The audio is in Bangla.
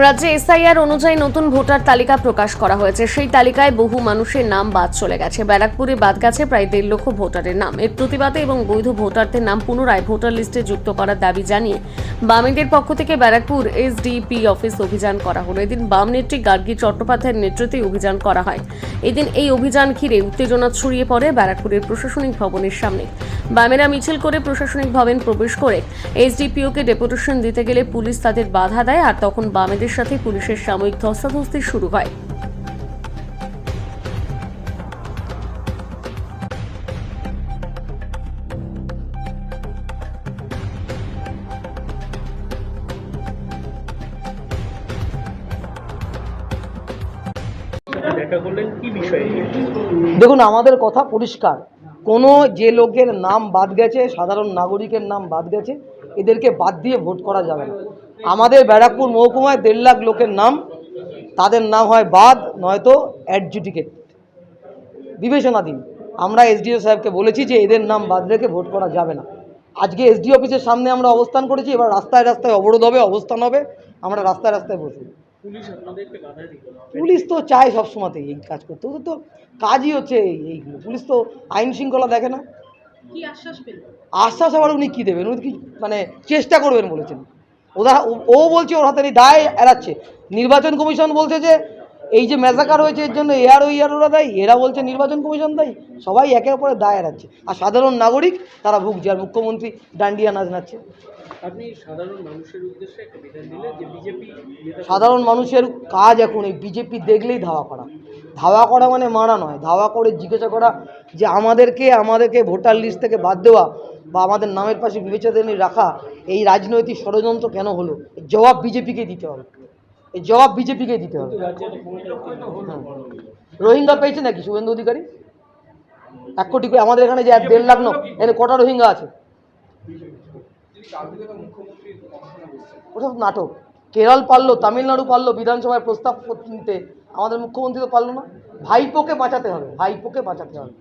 রাজ্যে এসআইআর অনুযায়ী নতুন ভোটার তালিকা প্রকাশ করা হয়েছে। সেই তালিকায় বহু মানুষের নাম বাদ চলে গেছে। ব্যারাকপুরে বাদ গেছে প্রায় 1.5 লক্ষ ভোটারের নাম। এর প্রতিবাদে এবং বৈধ ভোটারদের নাম পুনরায় ভোটার লিস্টে যুক্ত করার দাবি জানিয়ে বামেদের পক্ষ থেকে ব্যারাকপুর এসডিপি অফিস অভিযান করা হলো। এদিন বাম নেত্রী গার্গী চট্টোপাধ্যায়ের নেতৃত্বে অভিযান করা হয়। এদিন এই অভিযান ঘিরে উত্তেজনা ছড়িয়ে পড়ে ব্যারাকপুরের প্রশাসনিক ভবনের সামনে। বামেরা মিছিল করে প্রশাসনিক ভবন প্রবেশ করে এসডিপিওকে ডেপুটেশন দিতে গেলে পুলিশ তাদের বাধা দেয়, আর তখন বামেদের সাথে পুলিশের সাময়িক ধস্তাধস্তি শুরু হয়। দেখুন, আমাদের কথা পরিষ্কার, কোনো যে লোকের নাম বাদ গেছে, সাধারণ নাগরিকের নাম বাদ গেছে, এদেরকে বাদ দিয়ে ভোট করা যাবে না। আমাদের ব্যারাকপুর মহকুমায় 1.5 লাখ লোকের নাম, তাদের নাম হয় বাদ, নয়তো অ্যাডজুডিকেট, বিবেচনাধীন। আমরা এসডিও সাহেবকে বলেছি যে এদের নাম বাদ রেখে ভোট করা যাবে না। আজকে এসডি অফিসের সামনে আমরা অবস্থান করেছি, এবার রাস্তায় রাস্তায় অবরোধ হবে, অবস্থান হবে, আমরা রাস্তায় রাস্তায় বসবো। পুলিশ তো চায় সবসময়তেই এই কাজ করতে, ওদের তো কাজই হচ্ছে এইগুলো। পুলিশ তো আইন শৃঙ্খলা দেখে না। আশ্বাস আবার উনি কী দেবেন? উনি কি মানে চেষ্টা করবেন বলেছেন? ও বলছে ওর হাতে দায় এড়াচ্ছে। নির্বাচন কমিশন বলছে যে এই যে ম্যাসাকার হয়েছে এর জন্য ওরা দায়ী, এরা বলছে নির্বাচন কমিশন দায়ী। সবাই একে অপরের দায় এড়াচ্ছে, আর সাধারণ নাগরিক তারা ভুগছে, আর মুখ্যমন্ত্রী ডান্ডিয়া নাচ নাচছে। আপনি সাধারণ মানুষের উদ্দেশ্যে একটা বিধান দিলেন যে বিজেপি সাধারণ মানুষের কাজ এখন এই বিজেপি দেখলেই ধাওয়া করা। ধাওয়া করা মানে মারা নয়, ধাওয়া করে জিজ্ঞাসা করা যে আমাদেরকে ভোটার লিস্ট থেকে বাদ দেওয়া বা আমাদের নামের পাশে বিবেচনাধীন রাখা এই রাজনৈতিক ষড়যন্ত্র কেন হলো, এর জবাব বিজেপিকে দিতে হবে। এই জবাব বিজেপিকে দিতে হবে। রোহিঙ্গা পেয়েছে নাকি শুভেন্দু অধিকারী? 1 কোটি করে আমাদের এখানে যে 1.5 লাখ লোক, এখানে কটা রোহিঙ্গা আছে? ওসব নাটক। কেরল পারলো, তামিলনাড়ু পারলো বিধানসভায় প্রস্তাব নিতে, আমাদের মুখ্যমন্ত্রী তো পারলো না। ভাইপোকে বাঁচাতে হবে, ভাইপোকে বাঁচাতে হবে।